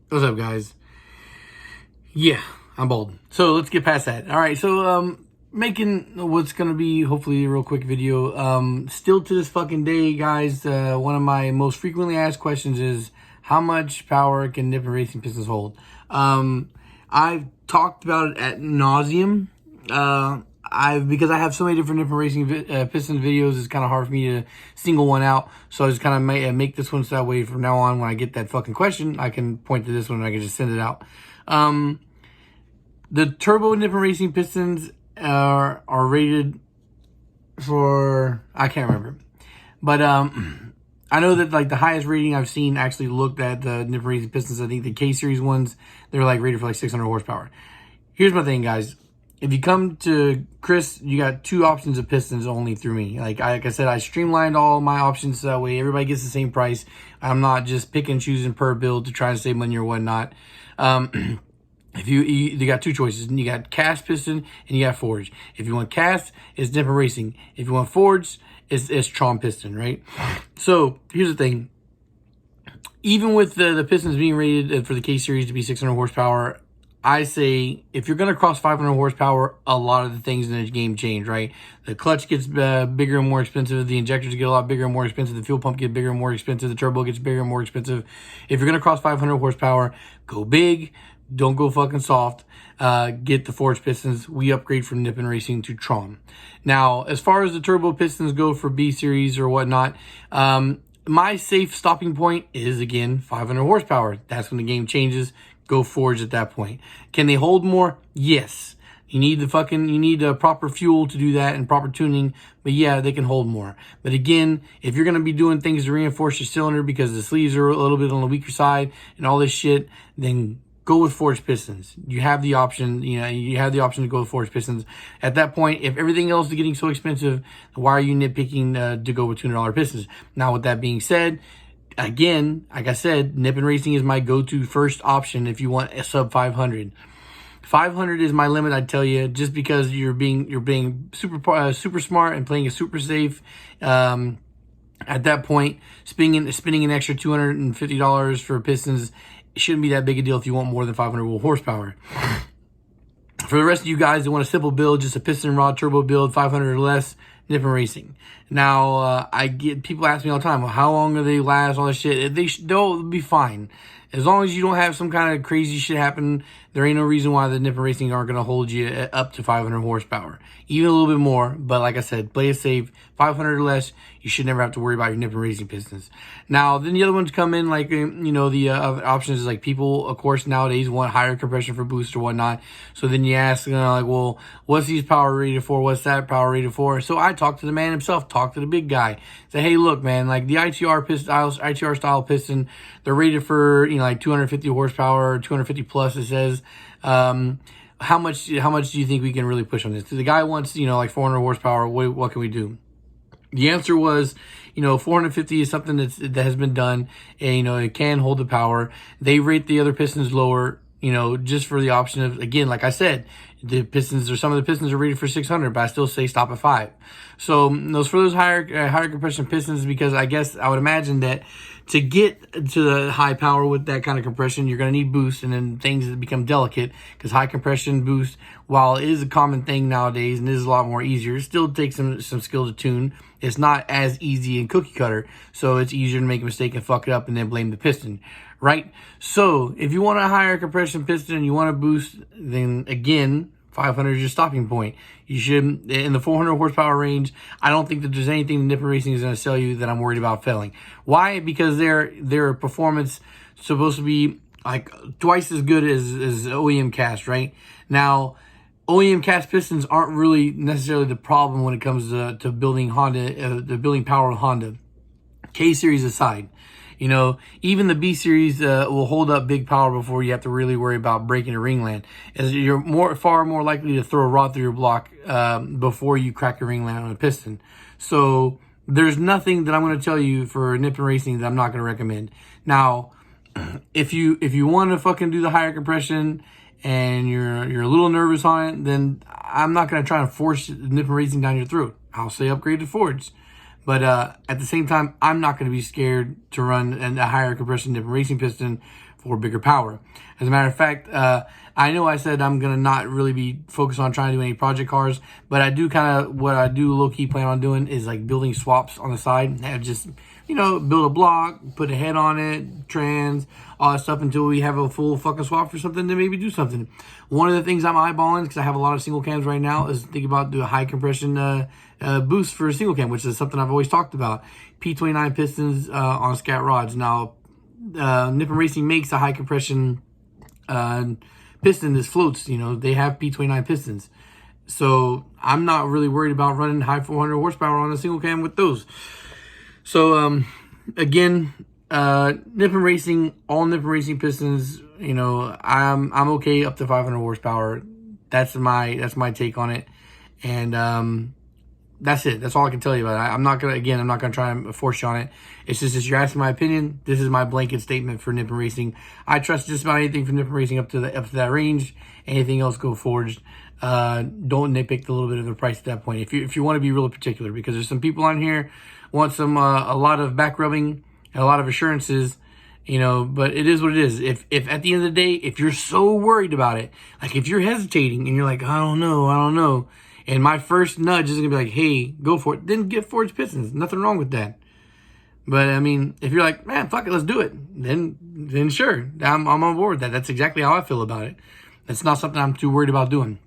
What's up, guys? Yeah, I'm bald. So let's get past that. All right, so making what's gonna be hopefully a real quick video. Still to this fucking day, guys, one of my most frequently asked questions is how much power can Nippon racing pistons hold? I've talked about it at nauseum. Because I have so many different Nippon racing Pistons videos, it's kind of hard for me to single one out. So I just kind of make this one so that way from now on, when I get that fucking question, I can point to this one and I can just send it out. The turbo Nippon racing Pistons are rated for, I can't remember, but I know that like the highest rating I've seen actually looked at the Nippon racing Pistons. I think the K series ones, they're like rated for like 600 horsepower. Here's my thing, guys. If you come to Chris, you got two options of pistons only through me. Like I said, I streamlined all my options so that way everybody gets the same price. I'm not just picking and choosing per build to try to save money or whatnot. If you got two choices. You got cast piston and you got forged. If you want cast, it's Nippon racing. If you want forged, it's Tron piston, right? So here's the thing. Even with the pistons being rated for the K series to be 600 horsepower, I say if you're going to cross 500 horsepower, a lot of the things in the game change, right? The clutch gets bigger and more expensive. The injectors get a lot bigger and more expensive. The fuel pump gets bigger and more expensive. The turbo gets bigger and more expensive. If you're going to cross 500 horsepower, go big. Don't go fucking soft. Get the forged pistons. We upgrade from Nippon Racing to Tron. Now, as far as the turbo pistons go for B series or whatnot, my safe stopping point is, again, 500 horsepower. That's when the game changes. Go forged at that point. Can they hold more? Yes. You need proper fuel to do that and proper tuning. But yeah, they can hold more. But again, if you're going to be doing things to reinforce your cylinder because the sleeves are a little bit on the weaker side and all this shit, then go with forged pistons. You have the option, you have the option to go with forged pistons. At that point, if everything else is getting so expensive, why are you nitpicking to go with $200 pistons? Now, with that being said, again, like I said, Nippon Racing is my go-to first option if you want a sub 500. 500 is my limit, I tell you, just because you're being super smart and playing it super safe. At that point, spending an extra $250 for pistons, it shouldn't be that big a deal if you want more than 500 horsepower. For the rest of you guys that want a simple build, just a piston rod turbo build, 500 or less, Nippon Racing. Now, I get people ask me all the time, well, how long do they last, all this shit. They'll be fine. As long as you don't have some kind of crazy shit happen, there ain't no reason why the Nippon Racing aren't going to hold you up to 500 horsepower. Even a little bit more, but like I said, play it safe. 500 or less, you should never have to worry about your Nippon Racing pistons. Now, then the other ones come in, like, the other options is like people, of course, nowadays want higher compression for boost or whatnot. So then you ask, like, well, what's these power rated for? What's that power rated for? So I talk to the man himself, talk to the big guy. Say, hey, look, man, like the ITR style piston, they're rated for, like 250 horsepower, 250 plus, it says. How much do you think we can really push on this? The guy wants, like 400 horsepower. What can we do? The answer was, 450 is something that has been done, and, it can hold the power. They rate the other pistons lower, just for the option of, again, like I said, some of the pistons are rated for 600, but I still say stop at 5. So those higher compression pistons, because I guess I would imagine that to get to the high power with that kind of compression, you're going to need boost, and then things that become delicate, because high compression boost, while it is a common thing nowadays and is a lot more easier, it still takes some skill to tune. It's not as easy and cookie cutter, so it's easier to make a mistake and fuck it up and then blame the piston, right? So if you want a higher compression piston and you want to boost, then again, 500 is your stopping point. You should, in the 400 horsepower range, I don't think that there's anything Nippon Racing is going to sell you that I'm worried about failing. Why? Because their performance is supposed to be like twice as good as OEM cast, right? Now, OEM cast pistons aren't really necessarily the problem when it comes to building building power with Honda. K series aside, even the B series will hold up big power before you have to really worry about breaking a ringland, as you're far more likely to throw a rod through your block before you crack a ringland on a piston. So there's nothing that I'm going to tell you for Nippon Racing that I'm not going to recommend. Now, if you want to fucking do the higher compression and you're a little nervous on it, then I'm not going to try and force Nippon Racing down your throat. I'll say upgrade to forged. But at the same time, I'm not going to be scared to run a higher compression Nippon Racing piston for bigger power. As a matter of fact, I know I said I'm going to not really be focused on trying to do any project cars, but I do kind of, what I do low-key plan on doing is like building swaps on the side. And just, you know, build a block, put a head on it, trans, all that stuff until we have a full fucking swap for something to maybe do something. One of the things I'm eyeballing, because I have a lot of single cams right now, is think about doing a high compression boost for a single cam, which is something I've always talked about. P29 pistons on scat rods. Now, Nippon Racing makes a high compression piston that floats. You know, they have P29 pistons. So I'm not really worried about running high 400 horsepower on a single cam with those. So again, Nippon Racing, all Nippon Racing pistons, you know, I'm okay up to 500 horsepower. That's my take on it. And that's it. That's all I can tell you about it. I'm not gonna try and force you on it. It's just, if you're asking my opinion, this is my blanket statement for Nippon Racing. I trust just about anything from Nippon Racing up to that range. Anything else, go forged. Don't nitpick the little bit of the price at that point. If you want to be really particular, because there's some people on here want some a lot of back rubbing and a lot of assurances, you know. But it is what it is. If at the end of the day, if you're so worried about it, like if you're hesitating and you're like, I don't know. And my first nudge is going to be like, hey, go for it. Then get forged pistons. Nothing wrong with that. But, I mean, if you're like, man, fuck it, let's do it. Then sure, I'm on board with that. That's exactly how I feel about it. It's not something I'm too worried about doing.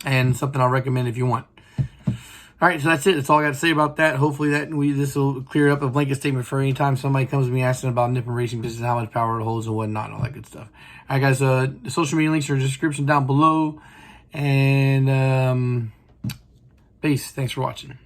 And something I'll recommend if you want. All right, so that's it. That's all I got to say about that. Hopefully this will clear up a blanket statement for any time somebody comes to me asking about Nippon Racing pistons, how much power it holds and whatnot, and all that good stuff. All right, guys, the social media links are in the description down below. And... peace. Thanks for watching.